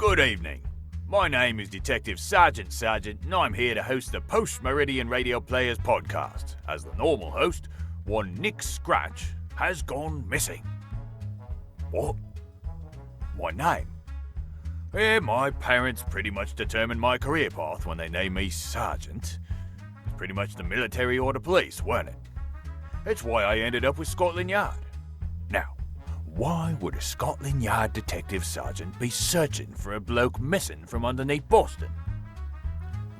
Good evening. My name is Detective Sergeant Sargent, and I'm here to host the Post-Meridian Radio Players podcast. As the normal host, one Nick Scratch has gone missing. What? My name? Yeah, my parents pretty much determined my career path when they named me Sergeant. It's pretty much the military or the police, weren't it? That's why I ended up with Scotland Yard. Now, why would a Scotland Yard detective sergeant be searching for a bloke missing from underneath Boston?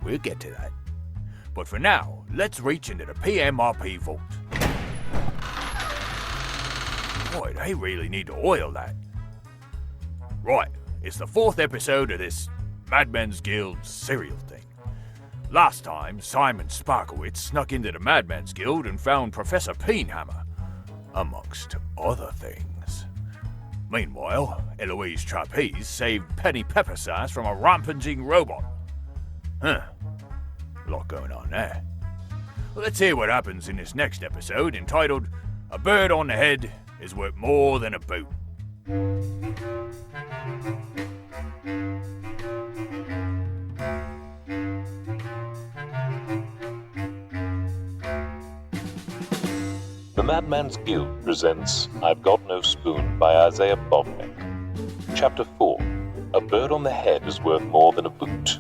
We'll get to that. But for now, let's reach into the PMRP vault. Boy, they really need to oil that. Right, it's the 4th episode of this Madmen's Guild serial thing. Last time, Simon Sparkowitz snuck into the Madmen's Guild and found Professor Peenhammer, amongst other things. Meanwhile, Eloise Trapeze saved Penny Peppersauce from a rampaging robot. A lot going on there. Well, let's hear what happens in this next episode, entitled A Bird on the Head is Worth More Than a Boot. The Madman's Guild presents I've Got No Spoon by Isaiah Plovnick. Chapter 4. A Bird on the Head is Worth More Than a Boot.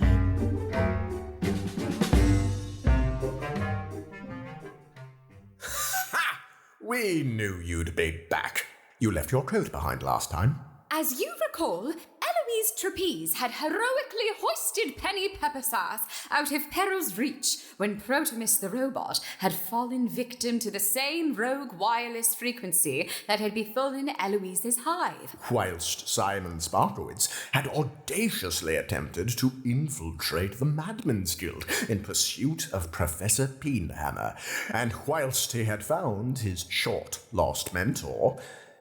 Ha! We knew you'd be back. You left your coat behind last time. As you recall, Eloise Trapeze had heroically hoisted Penny Peppersauce out of peril's reach when Protemus the robot had fallen victim to the same rogue wireless frequency that had befallen Eloise's hive. Whilst Simon Sparkowitz had audaciously attempted to infiltrate the Madmen's Guild in pursuit of Professor Peenhammer, and whilst he had found his short-lost mentor,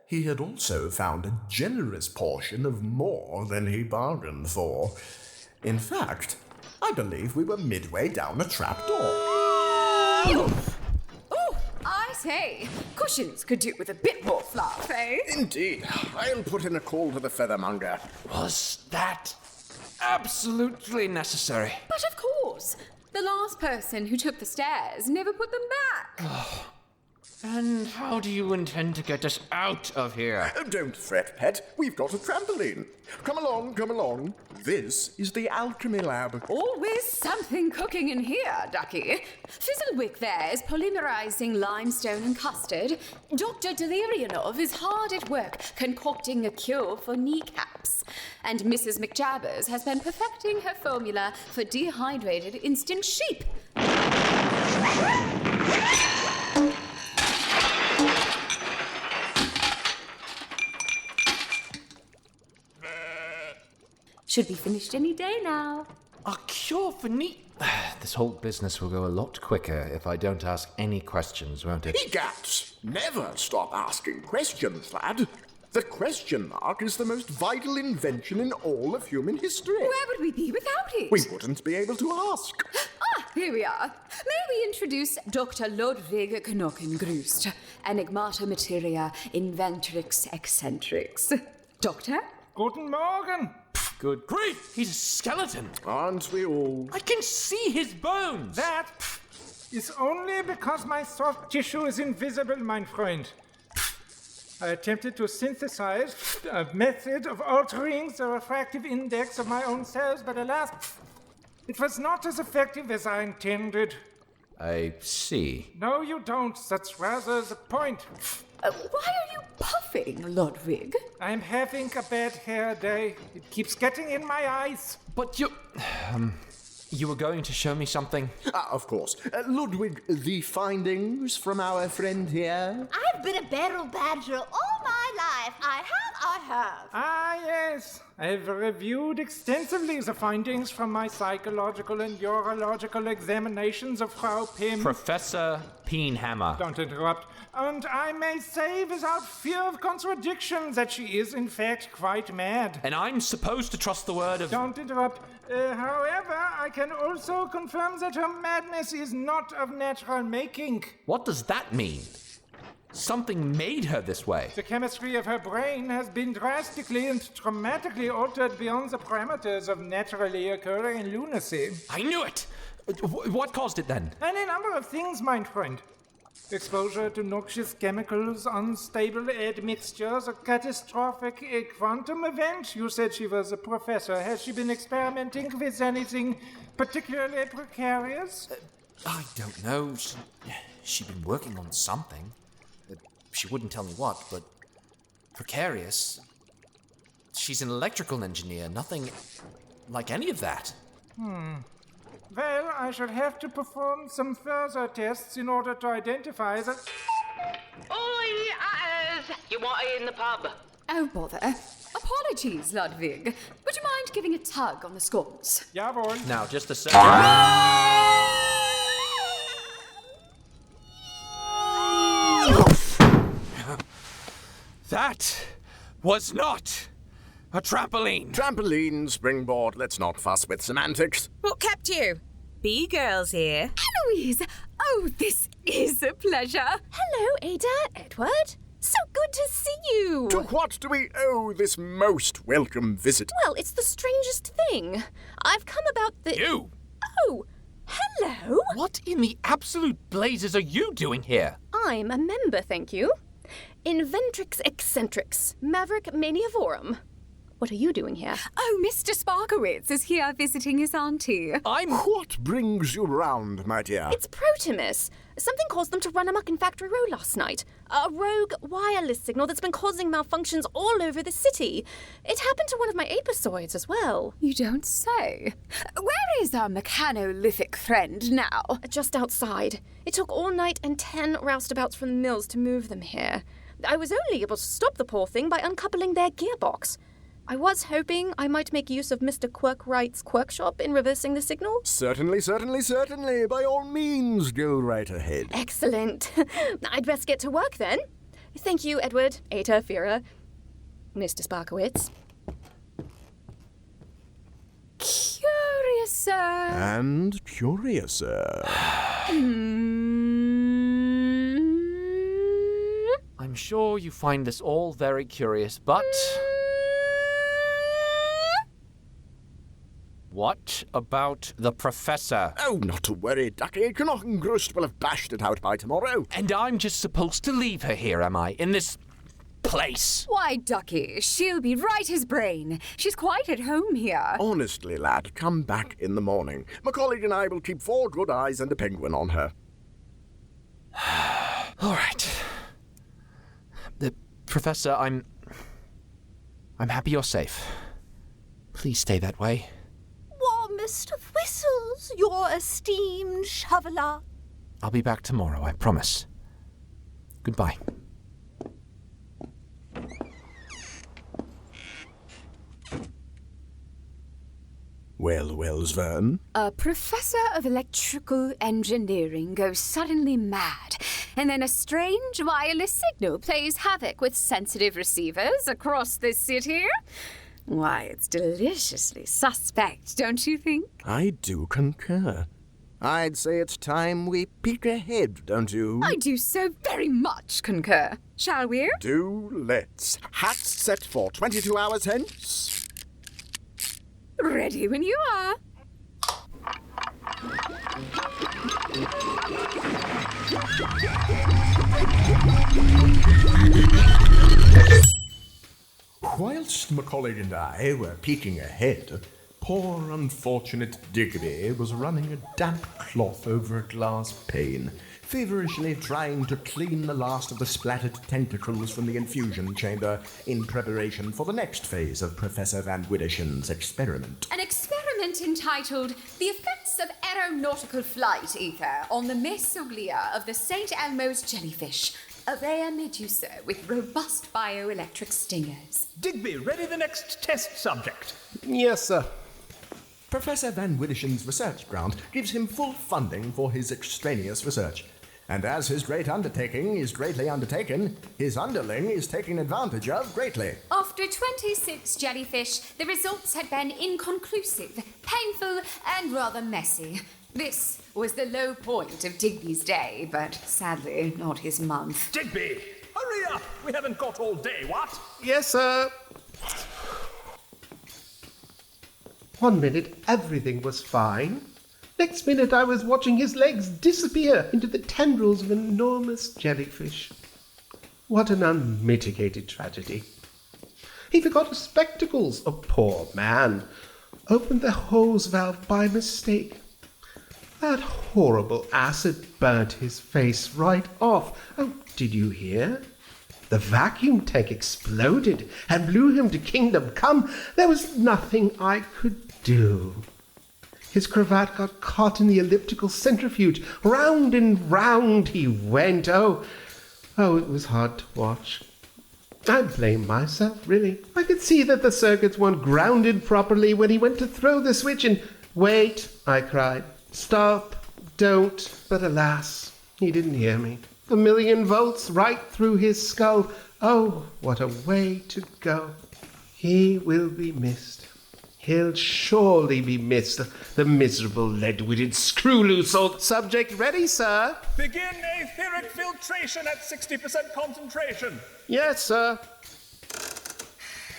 he had also found a generous portion of more than he bargained for. In fact, I believe we were midway down a trapdoor. Oh, I say, cushions could do with a bit more fluff, eh? Indeed. I'll put in a call to the feathermonger. Was that absolutely necessary? But of course, the last person who took the stairs never put them back. And how do you intend to get us out of here? Don't fret, pet. We've got a trampoline. Come along, come along. This is the alchemy lab. Always something cooking in here, Ducky. Fizzlewick there is polymerizing limestone and custard. Dr. Delirianov is hard at work concocting a cure for kneecaps. And Mrs. McJabbers has been perfecting her formula for dehydrated instant sheep. Should be finished any day now. A cure for This whole business will go a lot quicker if I don't ask any questions, won't it? Egats! Never stop asking questions, lad. The question mark is the most vital invention in all of human history. Where would we be without it? We wouldn't be able to ask. Here we are. May we introduce Dr. Ludwig Knockengrust, Enigmata Materia Inventrix Eccentrix. Doctor? Guten Morgen. Good grief, he's a skeleton. Aren't we all? I can see his bones. That is only because my soft tissue is invisible, mein Freund. I attempted to synthesize a method of altering the refractive index of my own cells, but alas, it was not as effective as I intended. I see. No, you don't. That's rather the point. Why are you puffing, Ludwig? I'm having a bad hair day. It keeps getting in my eyes. But you were going to show me something? Of course. Ludwig, the findings from our friend here? I've been a barrel badger all my life. I have. Ah, yes. I've reviewed extensively the findings from my psychological and urological examinations of Frau Pym. Professor Peenhammer. Don't interrupt. And I may say without fear of contradiction that she is in fact quite mad. And I'm supposed to trust the word of... Don't interrupt. However, I can also confirm that her madness is not of natural making. What does that mean? Something made her this way. The chemistry of her brain has been drastically and dramatically altered beyond the parameters of naturally occurring lunacy. I knew it! What caused it then? Any number of things, my friend. Exposure to noxious chemicals, unstable admixtures, a catastrophic quantum event. You said she was a professor. Has she been experimenting with anything particularly precarious? I don't know. She'd been working on something. She wouldn't tell me what, but precarious. She's an electrical engineer, nothing like any of that. Well, I shall have to perform some further tests in order to identify the... Oi, Atters! You want it in the pub? Oh, bother. Apologies, Ludwig. Would you mind giving a tug on the scones? Jawohl. Now, just a second. That was not a trampoline. Trampoline, springboard, let's not fuss with semantics. What kept you? B-girls here. Eloise! Oh, this is a pleasure. Hello, Ada, Edward. So good to see you. To what do we owe this most welcome visit? Well, it's the strangest thing. I've come about the... You! Oh, hello. What in the absolute blazes are you doing here? I'm a member, thank you. Inventrix Eccentrix, Maverick Maniavorum. What are you doing here? Oh, Mr. Sparkowitz is here visiting his auntie. What brings you round, my dear? It's Protimus. Something caused them to run amok in Factory Row last night. A rogue wireless signal that's been causing malfunctions all over the city. It happened to one of my apisoids as well. You don't say. Where is our mechanolithic friend now? Just outside. It took all night and 10 roustabouts from the mills to move them here. I was only able to stop the poor thing by uncoupling their gearbox. I was hoping I might make use of Mr. Quirkwright's Quirkshop in reversing the signal. Certainly. By all means, go right ahead. Excellent. I'd best get to work then. Thank you, Edward, Ada, Vera, Mr. Sparkowitz. Curiouser. And curiouser. I'm sure you find this all very curious, but... What about the professor? Oh, not to worry, Ducky. Knochengrust will have bashed it out by tomorrow. And I'm just supposed to leave her here, am I? In this place? Why, Ducky, she'll be right as brain. She's quite at home here. Honestly, lad, come back in the morning. My colleague and I will keep 4 good eyes and a penguin on her. All right. Professor, I'm happy you're safe. Please stay that way. Mr. Whistles, your esteemed shoveler. I'll be back tomorrow, I promise. Goodbye. Well, Svern. A professor of electrical engineering goes suddenly mad, and then a strange wireless signal plays havoc with sensitive receivers across the city. Why, it's deliciously suspect, don't you think? I do concur. I'd say it's time we peek ahead, don't you? I do so very much concur. Shall we? Do let's. Hats set for 22 hours hence. Ready when you are. Whilst my colleague and I were peeking ahead, poor unfortunate Digby was running a damp cloth over a glass pane, feverishly trying to clean the last of the splattered tentacles from the infusion chamber in preparation for the next phase of Professor Van Widdershon's experiment. An experiment entitled The Effects of Aeronautical Flight Ether on the Mesoglea of the St. Elmo's Jellyfish, a rare medusa with robust bioelectric stingers. Digby, ready the next test subject. Yes, sir. Professor Van Widdershon's research grant gives him full funding for his extraneous research. And as his great undertaking is greatly undertaken, his underling is taken advantage of greatly. After 26 jellyfish, the results had been inconclusive, painful, and rather messy. This was the low point of Digby's day, but sadly not his month. Digby, hurry up! We haven't got all day, what? Yes, sir. 1 minute, everything was fine. Next minute, I was watching his legs disappear into the tendrils of an enormous jellyfish. What an unmitigated tragedy. He forgot his spectacles, a poor man. Opened the hose valve by mistake. That horrible acid burnt his face right off. Oh, did you hear? The vacuum tank exploded and blew him to kingdom come. There was nothing I could do. His cravat got caught in the elliptical centrifuge. Round and round he went. Oh, it was hard to watch. I blame myself, really. I could see that the circuits weren't grounded properly when he went to throw the switch and... Wait, I cried. Stop, don't. But alas, he didn't hear me. 1,000,000 volts right through his skull. Oh, what a way to go. He will be missed. He'll surely be missed, the miserable lead-witted screw-loose old subject. Ready, sir? Begin etheric filtration at 60% concentration. Yes, sir.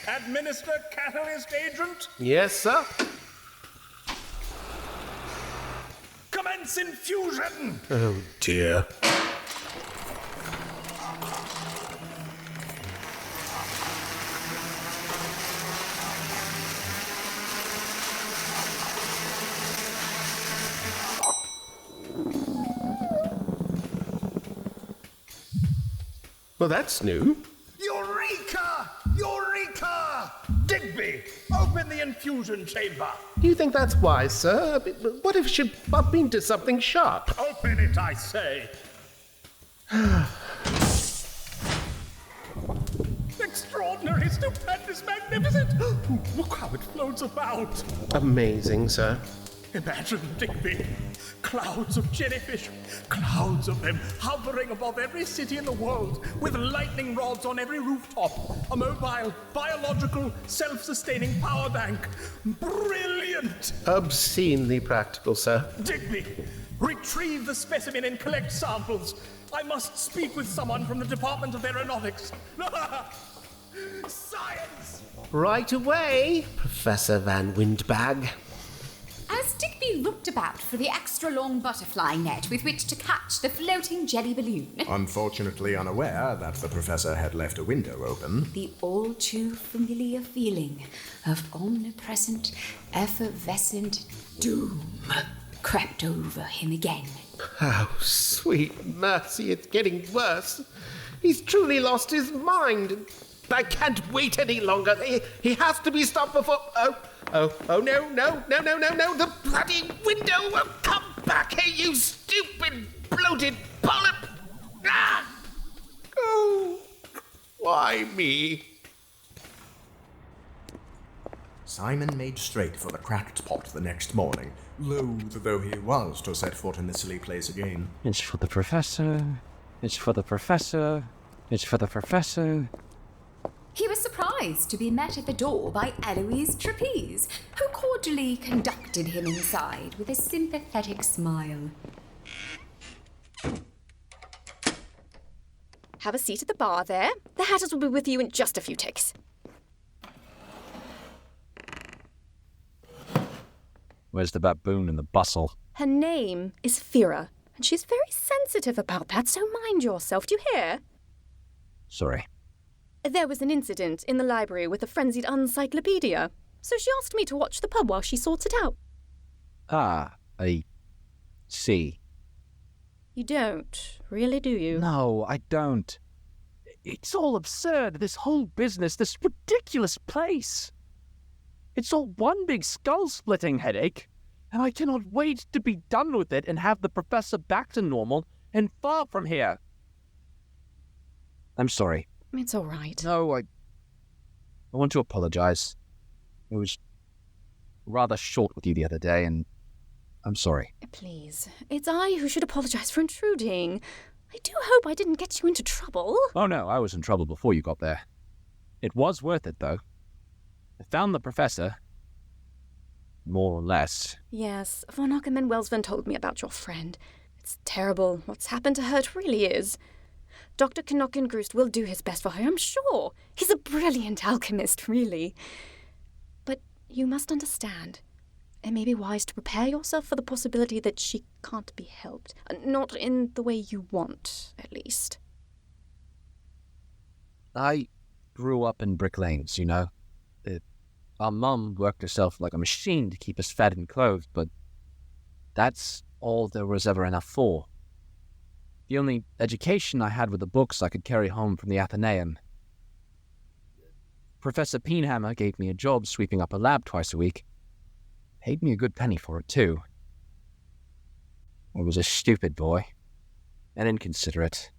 Administer catalyst agent. Yes, sir. Commence infusion. Oh, dear. Well, that's new. Eureka! Eureka! Digby, open the infusion chamber. Do you think that's wise, sir? What if she bumped into something sharp? Open it, I say. Extraordinary, stupendous, magnificent. Look how it floats about. Amazing, sir. Imagine, Digby, clouds of jellyfish, clouds of them hovering above every city in the world, with lightning rods on every rooftop, a mobile, biological, self-sustaining power bank. Brilliant! Obscenely practical, sir. Digby, retrieve the specimen and collect samples. I must speak with someone from the Department of Aeronautics. Science! Right away, Professor Van Windbag. As Digby looked about for the extra-long butterfly net with which to catch the floating jelly balloon, Unfortunately unaware that the professor had left a window open, the all-too-familiar feeling of omnipresent, effervescent doom crept over him again. Oh, sweet mercy, it's getting worse. He's truly lost his mind. I can't wait any longer. He has to be stopped before... Oh, no, the bloody window won't come back here, you stupid, bloated polyp! Ah! Oh, why me? Simon made straight for the cracked pot the next morning, loath though he was to set foot in the silly place again. It's for the professor, it's for the professor, it's for the professor. He was surprised to be met at the door by Eloise Trapeze, who cordially conducted him inside with a sympathetic smile. Have a seat at the bar there. The Hatters will be with you in just a few ticks. Where's the baboon and the bustle? Her name is Fira, and she's very sensitive about that, so mind yourself. Do you hear? Sorry. There was an incident in the library with a frenzied encyclopedia, so she asked me to watch the pub while she sorts it out. Ah, I see. You don't, really, do you? No, I don't. It's all absurd, this whole business, this ridiculous place. It's all one big skull-splitting headache, and I cannot wait to be done with it and have the professor back to normal and far from here. I'm sorry. It's all right. No, I want to apologize. It was rather short with you the other day, and I'm sorry. Please, it's I who should apologize for intruding. I do hope I didn't get you into trouble. Oh no, I was in trouble before you got there. It was worth it, though. I found the professor, more or less. Yes, von Ackerman Welsven told me about your friend. It's terrible. What's happened to her, it really is. Dr. Knockengroost will do his best for her, I'm sure. He's a brilliant alchemist, really. But you must understand, it may be wise to prepare yourself for the possibility that she can't be helped. Not in the way you want, at least. I grew up in brick lanes, you know. Our mum worked herself like a machine to keep us fed and clothed, but that's all there was ever enough for. The only education I had were the books I could carry home from the Athenaeum. Professor Peenhammer gave me a job sweeping up a lab twice a week. Paid me a good penny for it, too. I was a stupid boy, and inconsiderate.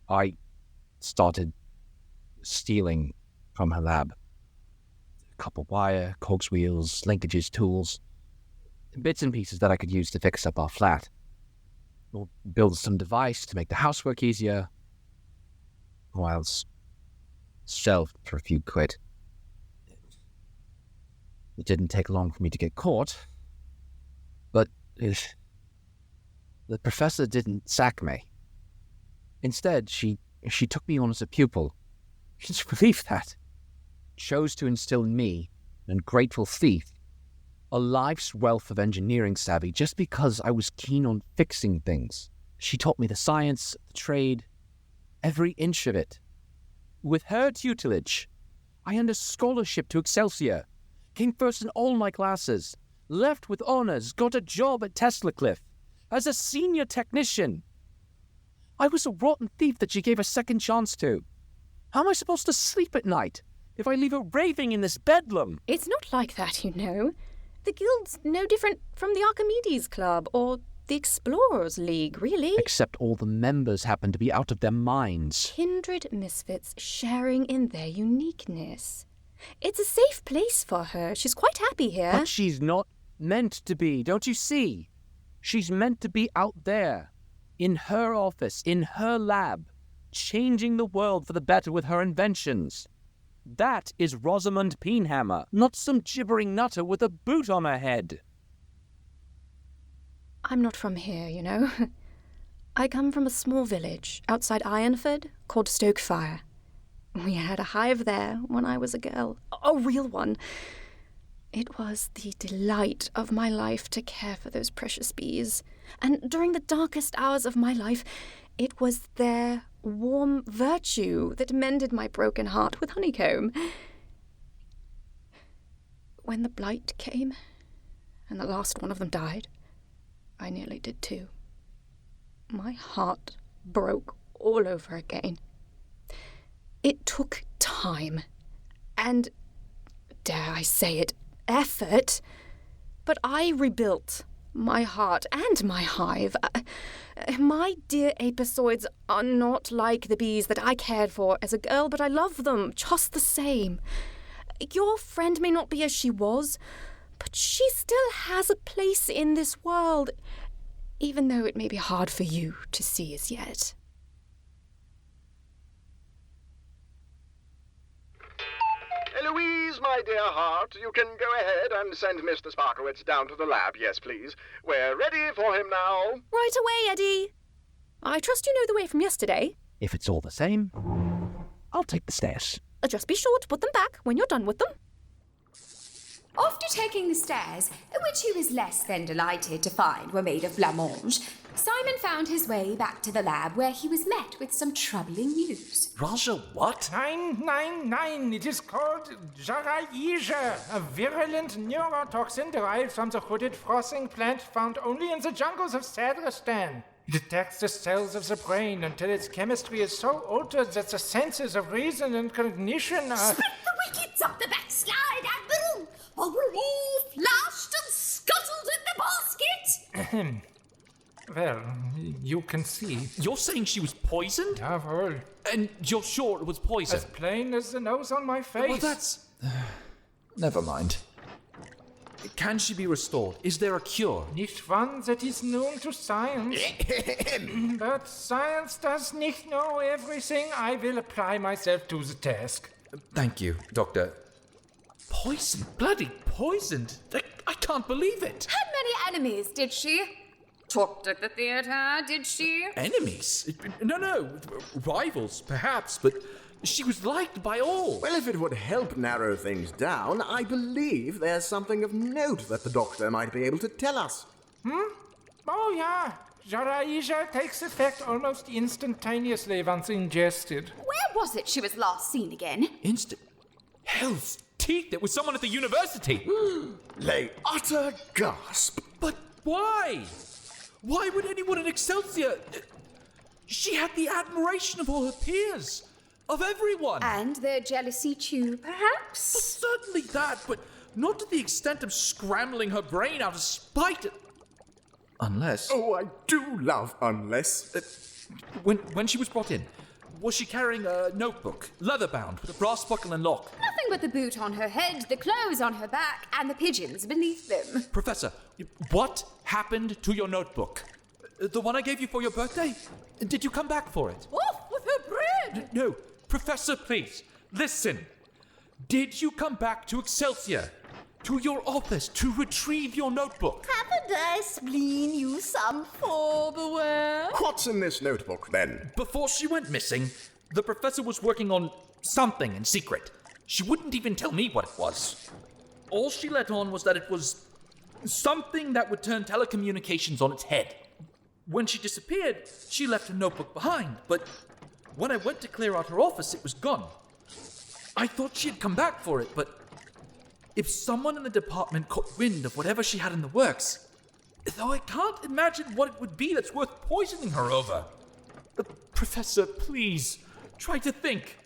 I started stealing from her lab. Copper wire, cogs wheels, linkages, tools. Bits and pieces that I could use to fix up our flat. Or build some device to make the housework easier. Whilst shelved for a few quid. It didn't take long for me to get caught. But the professor didn't sack me. Instead, she took me on as a pupil. Can you believe that? Chose to instill in me, an ungrateful thief, a life's wealth of engineering savvy just because I was keen on fixing things. She taught me the science, the trade, every inch of it. With her tutelage, I earned a scholarship to Excelsior, came first in all my classes, left with honours, got a job at Teslacliff as a senior technician. I was a rotten thief that she gave a second chance to. How am I supposed to sleep at night if I leave her raving in this bedlam? It's not like that, you know. The Guild's no different from the Archimedes Club or the Explorers League, really. Except all the members happen to be out of their minds. Kindred misfits sharing in their uniqueness. It's a safe place for her. She's quite happy here. But she's not meant to be, don't you see? She's meant to be out there, in her office, in her lab, changing the world for the better with her inventions. That is Rosamund Peenhammer, not some gibbering nutter with a boot on her head. I'm not from here, you know. I come from a small village outside Ironford called Stokefire. We had a hive there when I was a girl, a real one. It was the delight of my life to care for those precious bees. And during the darkest hours of my life, it was their warm virtue that mended my broken heart with honeycomb. When the blight came, and the last one of them died, I nearly did too. My heart broke all over again. It took time, and, dare I say it, effort, but I rebuilt my heart and my hive. My dear apisoids are not like the bees that I cared for as a girl, but I love them just the same. Your friend may not be as she was, but she still has a place in this world, even though it may be hard for you to see as yet. Eloise, my dear heart, you can go ahead and send Mr. Sparkowitz down to the lab, yes, please. We're ready for him now. Right away, Eddie. I trust you know the way from yesterday. If it's all the same, I'll take the stairs. Just be sure to put them back when you're done with them. After taking the stairs, which he was less than delighted to find were made of blancmange, Simon found his way back to the lab where he was met with some troubling news. Raja, what? 999. It is called Jaraija, a virulent neurotoxin derived from the hooded frothing plant found only in the jungles of Sadristan. It attacks the cells of the brain until its chemistry is so altered that the senses of reason and cognition are... Spit the wickets up the backslide, Admiral, or we're all flashed and scuttled in the basket! Well, you can see. You're saying she was poisoned? Jawohl. And you're sure it was poison? As plain as the nose on my face. Well, that's... Never mind. Can she be restored? Is there a cure? Nicht one that is known to science. But science does not know everything. I will apply myself to the task. Thank you, Doctor. Poison? Bloody poisoned? I can't believe it. Had many enemies, did she? Talked at the theatre, did she? Enemies? No. Rivals, perhaps, but she was liked by all. Well, if it would help narrow things down, I believe there's something of note that the doctor might be able to tell us. Oh, yeah. Jaraija takes effect almost instantaneously once ingested. Where was it she was last seen again? Hell's teeth, it was someone at the university. They utter gasp. But why? Why would anyone in Excelsior... She had the admiration of all her peers, of everyone. And their jealousy too, perhaps? Well, certainly that, but not to the extent of scrambling her brain out of spite. Unless... Oh, I do love unless. When she was brought in, was she carrying a notebook, leather-bound, with a brass buckle and lock? Nothing but the boot on her head, the clothes on her back, and the pigeons beneath them. Professor, what happened to your notebook? The one I gave you for your birthday? Did you come back for it? Off with her bread! No, Professor, please, listen. Did you come back to Excelsior? To your office to retrieve your notebook? Haven't I spleen you some forbear? What's in this notebook, then? Before she went missing, the professor was working on something in secret. She wouldn't even tell me what it was. All she let on was that it was something that would turn telecommunications on its head. When she disappeared, she left her notebook behind, but when I went to clear out her office, it was gone. I thought she had come back for it, but if someone in the department caught wind of whatever she had in the works, though I can't imagine what it would be that's worth poisoning her over. Professor, please, try to think.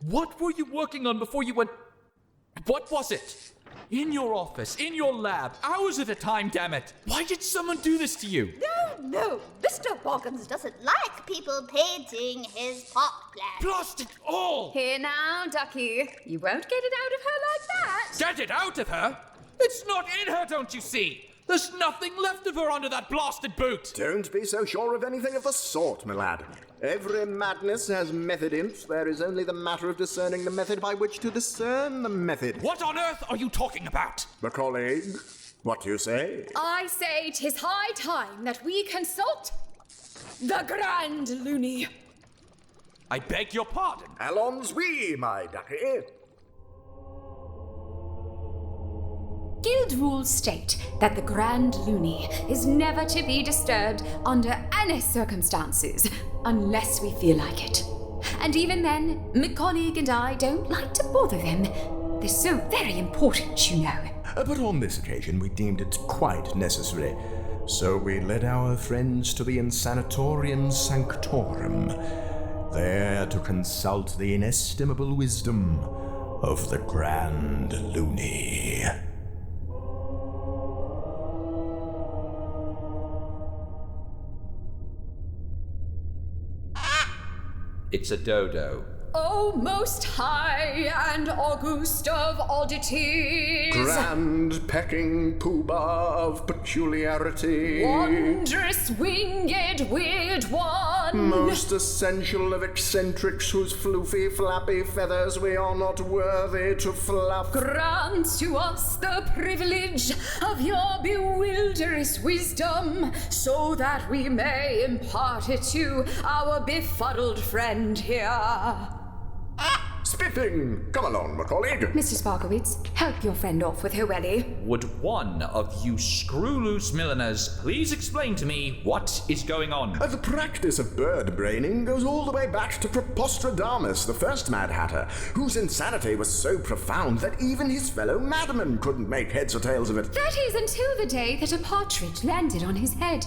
What were you working on before you went... What was it? In your office, in your lab, hours at a time, damn it. Why did someone do this to you? No. Mr. Boggins doesn't like people painting his pot plant. Blast it all! Here now, Ducky. You won't get it out of her like that. Get it out of her? It's not in her, don't you see? There's nothing left of her under that blasted boot. Don't be so sure of anything of the sort, my lad. Every madness has method in it. There is only the matter of discerning the method by which to discern the method. What on earth are you talking about? My colleague, what do you say? I say 'tis high time that we consult the Grand Loony. I beg your pardon. Allons oui, my ducky. Guild rules state that the Grand Loony is never to be disturbed under any circumstances, unless we feel like it. And even then, my colleague and I don't like to bother them. They're so very important, you know. But on this occasion we deemed it quite necessary. So we led our friends to the Insanatorium Sanctorum, there to consult the inestimable wisdom of the Grand Loony. It's a dodo. O most high and august of oddities, Grand pecking poobah of peculiarity, wondrous winged weird one, most essential of eccentrics whose floofy flappy feathers we are not worthy to fluff, grant to us the privilege of your bewilderous wisdom, so that we may impart it to our befuddled friend here. Spiffing! Come along, my colleague. Mr. Sparkowitz, help your friend off with her welly. Would one of you screw-loose milliners please explain to me what is going on? The practice of bird-braining goes all the way back to Prepostradamus, the first Mad Hatter, whose insanity was so profound that even his fellow madmen couldn't make heads or tails of it. That is until the day that a partridge landed on his head.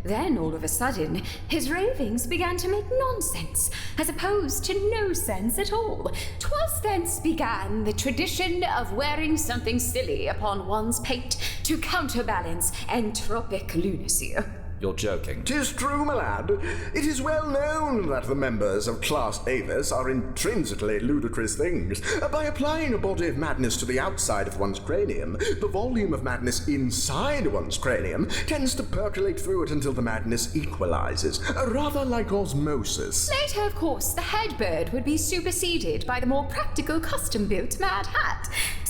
Then, all of a sudden, his ravings began to make nonsense, as opposed to no sense at all. 'Twas thence began the tradition of wearing something silly upon one's pate to counterbalance entropic lunacy. You're joking. 'Tis true, my lad. It is well known that the members of Class Avis are intrinsically ludicrous things. By applying a body of madness to the outside of one's cranium, the volume of madness inside one's cranium tends to percolate through it until the madness equalizes, rather like osmosis. Later, of course, the head bird would be superseded by the more practical custom-built Mad Hat.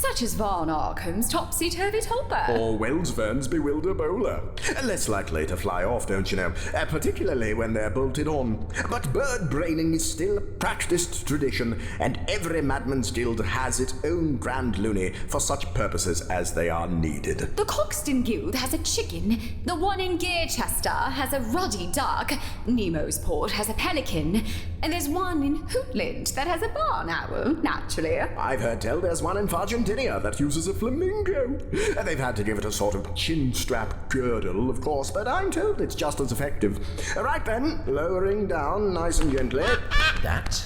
such as Von Arkham's topsy-turvy topper. Or Welsvern's bewilder bowler. Less likely to fly off, don't you know, particularly when they're bolted on. But bird braining is still a practiced tradition, and every Madmen's Guild has its own grand loony for such purposes as they are needed. The Coxton Guild has a chicken, the one in Gearchester has a ruddy duck, Nemo's Port has a pelican, and there's one in Hootland that has a barn owl, naturally. I've heard tell there's one in Argentina that uses a flamingo. They've had to give it a sort of chin strap girdle, of course, but I'm told it's just as effective. Right then, lowering down nice and gently. That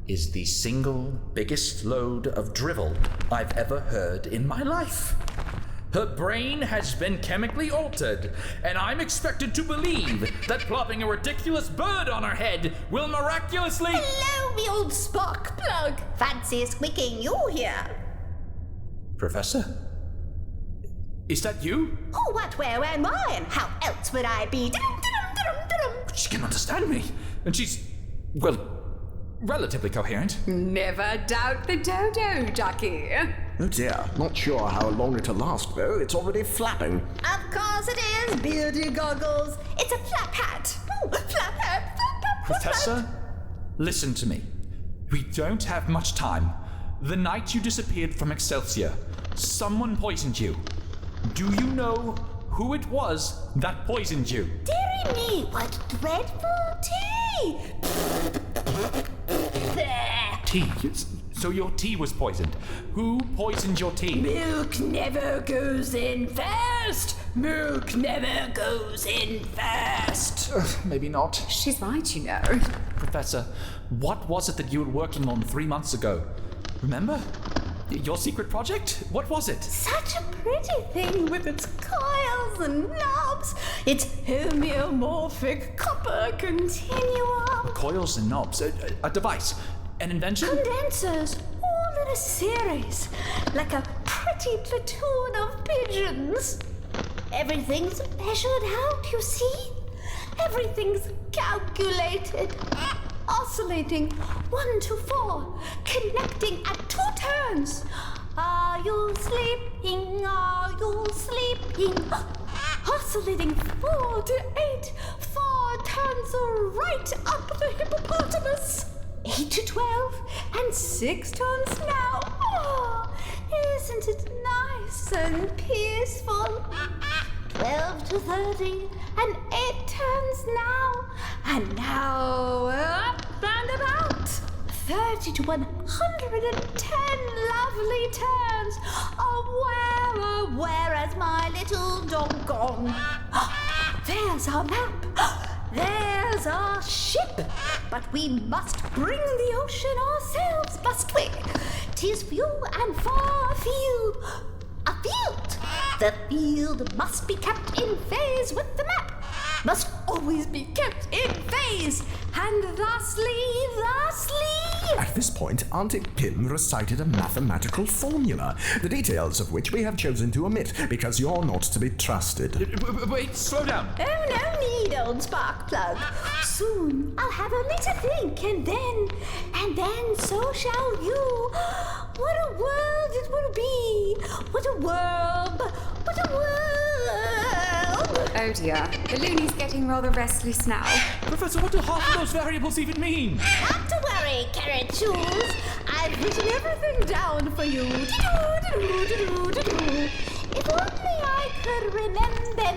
is the single biggest load of drivel I've ever heard in my life. Her brain has been chemically altered, and I'm expected to believe that plopping a ridiculous bird on her head will miraculously— Hello, me old spark plug. Fancy squeaking you here. Professor? Is that you? Who, what, where, when, why, and how else would I be? She can understand me, and she's, well, relatively coherent. Never doubt the dodo, ducky. Oh dear, not sure how long it'll last, though. It's already flapping. Of course it is, beardy goggles. It's a flap hat. Ooh, flap hat, flap hat. Professor, listen to me. We don't have much time. The night you disappeared from Excelsior, someone poisoned you. Do you know who it was that poisoned you? Dearie me, what dreadful tea! Tea? So your tea was poisoned. Who poisoned your tea? Milk never goes in first. Milk never goes in first. Maybe not. She's right, you know. Professor, what was it that you were working on 3 months ago? Remember? Your secret project? What was it? Such a pretty thing with its coils and knobs. Its homeomorphic copper continuum. Coils and knobs. A device. An invention? Condensers. All in a series. Like a pretty platoon of pigeons. Everything's measured out, you see? Everything's calculated. Oscillating 1 to 4, connecting at 2 turns. Are you sleeping? Are you sleeping? Oscillating 4 to 8, 4 turns right up the hippopotamus. 8 to 12, and 6 turns now. Oh, isn't it nice and peaceful? 12 to 30, and 8 turns now. And now up and about. 30 to 110 lovely turns. Where has my little dog gone? There's our map. There's our ship. But we must bring the ocean ourselves, must we? 'Tis few and far afield. Afield. The field must be kept in phase with the map. Must always be kept in phase. And thusly. At this point, Auntie Pym recited a mathematical formula, the details of which we have chosen to omit, because you're not to be trusted. Wait, slow down. Oh, no need, old spark plug. Soon I'll have a little think, and then so shall you. What a world it will be. What a world. What a world. Oh dear, the loony's getting rather restless now. Professor, what do half of those variables even mean? Not to worry, Carrot Shoes. I've written everything down for you. If only I could remember.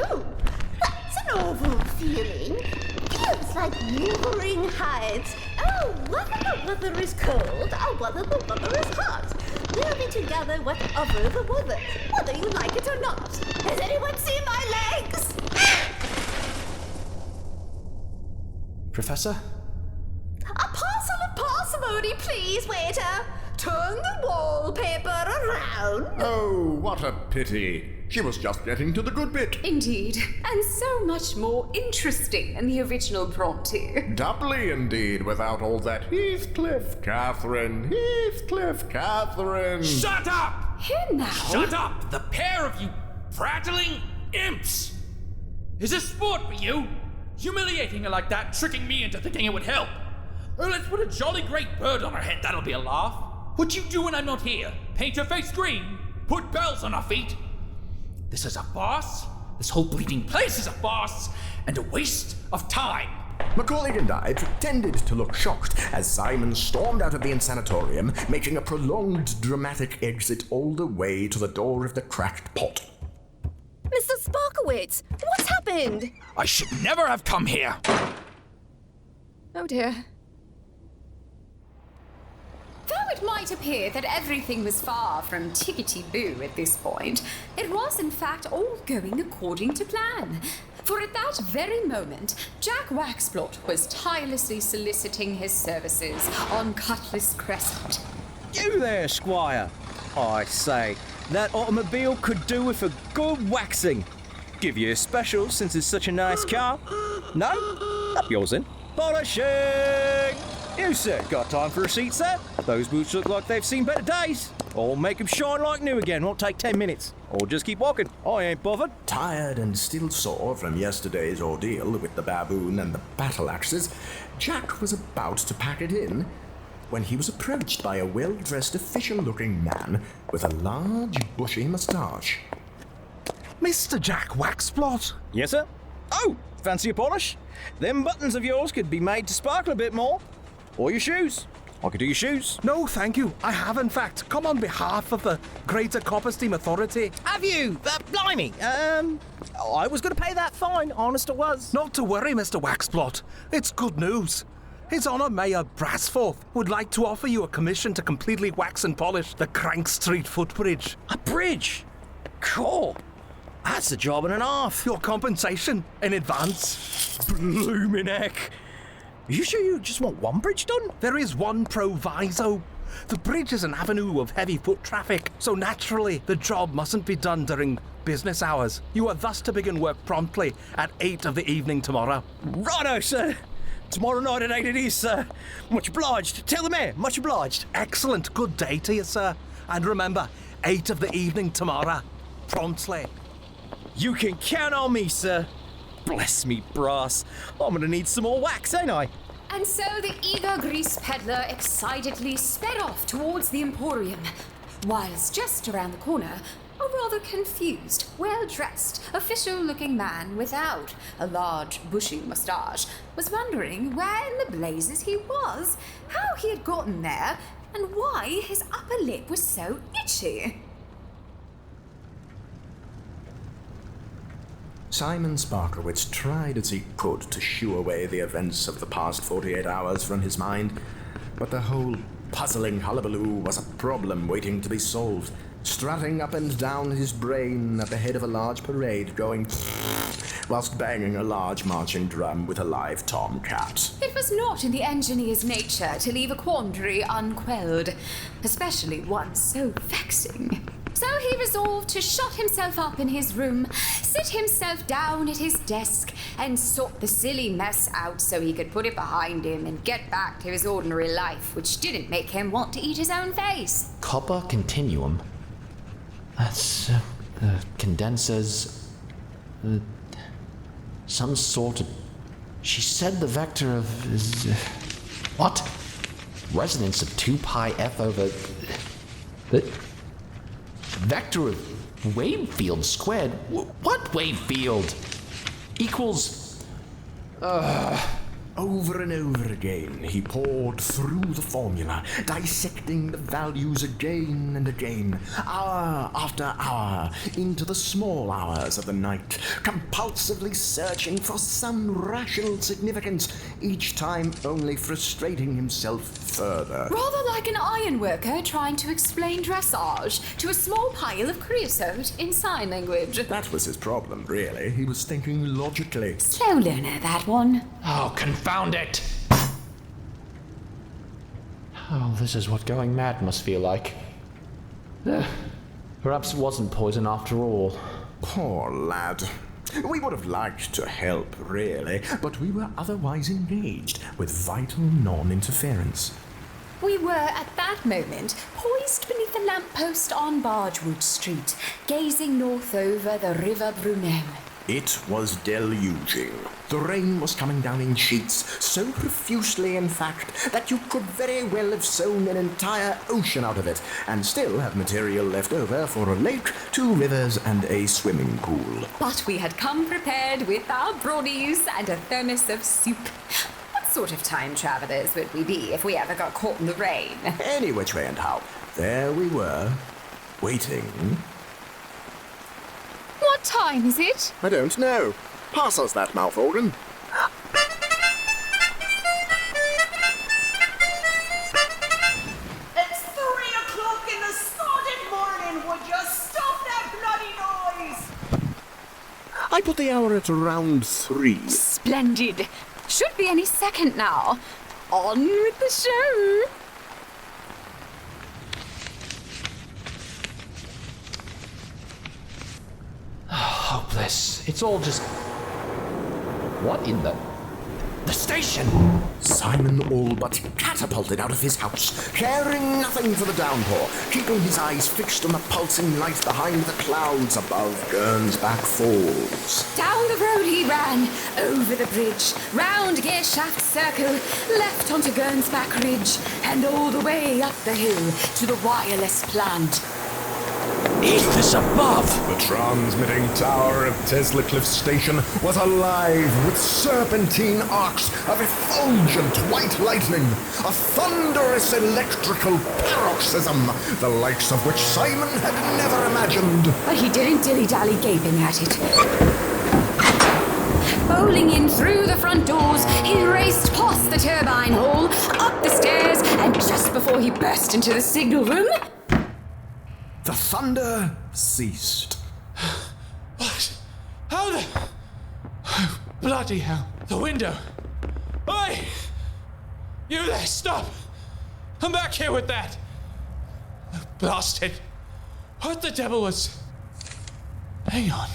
Oh, that's an awful feeling. Feels like wuthering hides. Oh, whether the weather is cold or whether the weather is hot. We'll be together whatever the weather, whether you like it or not. Has anyone seen my legs? Professor? A parcel of parsimony, please, waiter. Turn the wallpaper around. Oh, what a pity. She was just getting to the good bit. Indeed, and so much more interesting than the original Bronte. Doubly indeed, without all that Heathcliff, Catherine, Heathcliff, Catherine. Shut up! Here now. Shut up, the pair of you prattling imps! Is this sport for you? Humiliating her like that, tricking me into thinking it would help. Oh, let's put a jolly great bird on her head, that'll be a laugh. What you do when I'm not here? Paint her face green? Put bells on her feet? This is a farce. This whole bleeding place is a farce and a waste of time. Macaulay and I pretended to look shocked as Simon stormed out of the insanatorium, making a prolonged dramatic exit all the way to the door of the cracked pot. Mr. Sparkowitz, what's happened? I should never have come here. Oh dear. Though it might appear that everything was far from tickety-boo at this point, it was in fact all going according to plan. For at that very moment, Jack Waxblot was tirelessly soliciting his services on Cutlass Crescent. You there, Squire. I say, that automobile could do with a good waxing. Give you a special since it's such a nice car. No? Up yours then. Polishing! You, sir, got time for a seat, sir? Those boots look like they've seen better days. Or make them shine like new again. Won't take 10 minutes. Or just keep walking. I ain't bothered. Tired and still sore from yesterday's ordeal with the baboon and the battle axes, Jack was about to pack it in when he was approached by a well-dressed official-looking man with a large, bushy moustache. Mr. Jack Waxblot? Yes, sir? Oh, fancy a polish? Them buttons of yours could be made to sparkle a bit more. Or your shoes. I could do your shoes. No, thank you. I have, in fact, come on behalf of the Greater Coppersteam Authority. Have you? Blimey. I was going to pay that fine, honest it was. Not to worry, Mr. Waxblot. It's good news. His Honour Mayor Brasforth would like to offer you a commission to completely wax and polish the Crank Street footbridge. A bridge? Cool. That's a job and a half. Your compensation in advance. Bloomin' heck. Are you sure you just want one bridge done? There is one proviso. The bridge is an avenue of heavy foot traffic, so naturally the job mustn't be done during business hours. You are thus to begin work promptly at 8 of the evening tomorrow. Righto, sir. Tomorrow night at 8 it is, sir. Much obliged. Tell the mayor, much obliged. Excellent. Good day to you, sir. And remember, 8 of the evening tomorrow. Promptly. You can count on me, sir. Bless me, brass. I'm gonna need some more wax, ain't I? And so the eager grease peddler excitedly sped off towards the Emporium, whilst just around the corner, a rather confused, well-dressed, official-looking man without a large, bushy moustache was wondering where in the blazes he was, how he had gotten there, and why his upper lip was so itchy. Simon Sparkowitz tried as he could to shoo away the events of the past 48 hours from his mind, but the whole puzzling hullabaloo was a problem waiting to be solved, strutting up and down his brain at the head of a large parade going whilst banging a large marching drum with a live tomcat. It was not in the engineer's nature to leave a quandary unquelled, especially one so vexing. So he resolved to shut himself up in his room, sit himself down at his desk, and sort the silly mess out so he could put it behind him and get back to his ordinary life, which didn't make him want to eat his own face. Copper continuum? That's, condensers... some sort of... She said the vector of... what? Resonance of 2 pi f over... the... vector of wave field squared? What wave field? Equals... Over and over again, he poured through the formula, dissecting the values again and again, hour after hour, into the small hours of the night, compulsively searching for some rational significance, each time only frustrating himself further. Rather like an ironworker trying to explain dressage to a small pile of creosote in sign language. That was his problem, really. He was thinking logically. Slow learner, that one. Oh, confound it! Oh, this is what going mad must feel like. Perhaps it wasn't poison after all. Poor lad. We would have liked to help, really, but we were otherwise engaged with vital non-interference. We were, at that moment, poised beneath a lamppost on Bargewood Street, gazing north over the River Brunel. It was deluging. The rain was coming down in sheets, so profusely, in fact, that you could very well have sown an entire ocean out of it, and still have material left over for a lake, 2 rivers, and a swimming pool. But we had come prepared with our brownies and a thermos of soup. What sort of time travelers would we be if we ever got caught in the rain? Any which way and how, there we were, waiting. What time is it? I don't know. Pass us that mouth organ. It's 3 o'clock in the sordid morning. Would you stop that bloody noise? I put the hour at around 3. Splendid. Should be any second now. On with the show. Hopeless. It's all just... What in the station? Simon all but catapulted out of his house, caring nothing for the downpour, keeping his eyes fixed on the pulsing light behind the clouds above Gernsback Falls. Down the road he ran, over the bridge, round Gearshaft Circle, left onto Gernsback Ridge, and all the way up the hill to the wireless plant. Ethos above! The transmitting tower of Tesla Cliff Station was alive with serpentine arcs of effulgent white lightning, a thunderous electrical paroxysm, the likes of which Simon had never imagined. But he didn't dilly-dally gaping at it. Bowling in through the front doors, he raced past the turbine hall, up the stairs, and just before he burst into the signal room... The thunder ceased. What? How the... Oh, bloody hell. The window. Oi! You there, stop! I'm back here with that! Blast it. What the devil was... Hang on.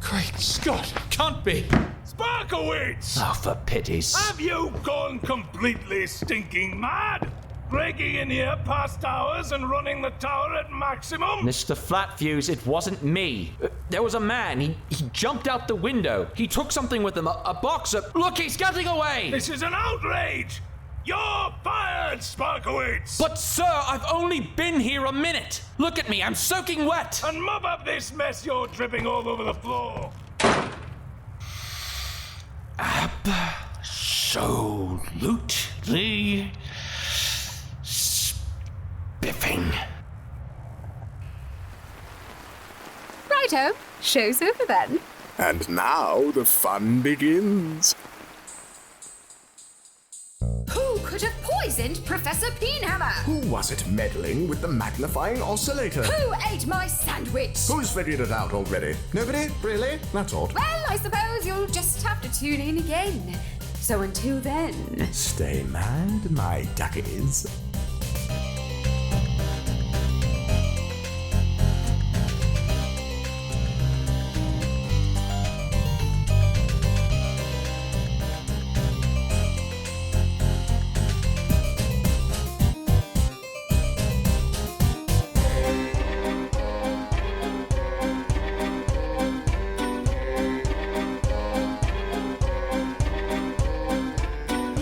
Great Scott, can't be. Sparkowitz! Oh, for pities. Have you gone completely stinking mad? Breaking in here past hours and running the tower at maximum? Mr. Flatfuse, it wasn't me. There was a man. He jumped out the window. He took something with him, a box of... Look, he's getting away! This is an outrage! You're fired, Sparkowitz! But, sir, I've only been here a minute. Look at me, I'm soaking wet. And mop up this mess you're dripping all over the floor. Absolutely... spiffing. Righto, show's over then. And now the fun begins. Who could have poisoned Professor Peenhammer? Who was it meddling with the magnifying oscillator? Who ate my sandwich? Who's figured it out already? Nobody? Really? That's odd. Well, I suppose you'll just have to tune in again. So until then... Stay mad, my duckies.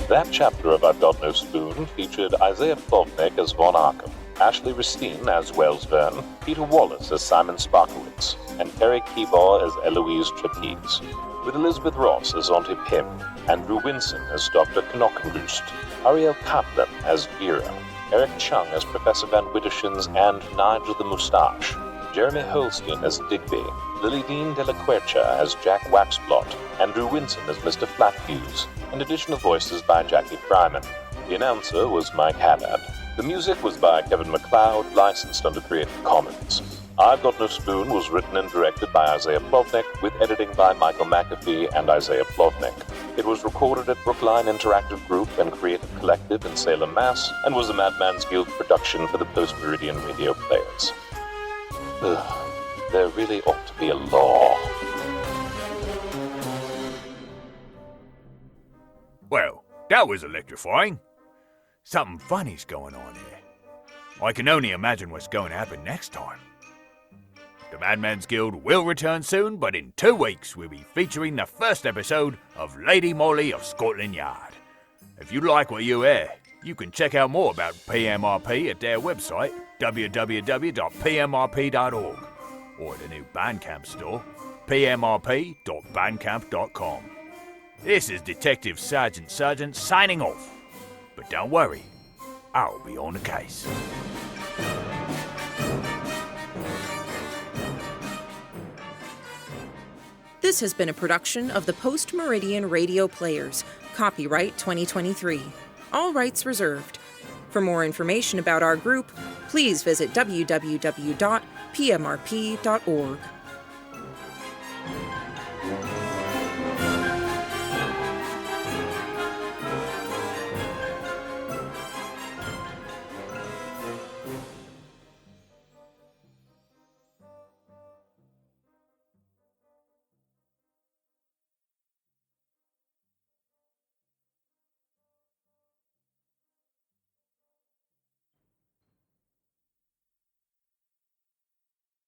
That chapter of I've Got No Spoon featured Isaiah Plovnick as Von Arkham, Ashley Ristine as Wells Verne, Peter Wallace as Simon Sparkowitz, and Carrie Keebaugh as Eloise Trapeze, with Elizabeth Ross as Auntie Pym, Andrew Winson as Dr. Knockenroost, Ariel Kaplan as Vera, Eric Chung as Professor Van Wittershins and Nigel the Moustache, Jeremy Holstein as Digby, Lily Dean de la Quercha as Jack Waxblot, Andrew Winson as Mr. Flatfuse, and additional voices by Jackie Fryman. The announcer was Mike Haddad. The music was by Kevin MacLeod, licensed under Creative Commons. I've Got No Spoon was written and directed by Isaiah Plovnick, with editing by Michael McAfee and Isaiah Plovnick. It was recorded at Brookline Interactive Group and Creative Collective in Salem, Mass., and was a Madman's Guild production for the Post-Meridian Radio Players. There really ought to be a law. Well, that was electrifying. Something funny's going on here. I can only imagine what's going to happen next time. The Madmen's Guild will return soon, but in 2 weeks we'll be featuring the first episode of Lady Molly of Scotland Yard. If you like what you hear, you can check out more about PMRP at their website, www.pmrp.org, or the new Bandcamp store, pmrp.bandcamp.com. This is Detective Sergeant signing off. But don't worry, I'll be on the case. This has been a production of the Post Meridian Radio Players. Copyright 2023. All rights reserved. For more information about our group, please visit www.pmrp.org.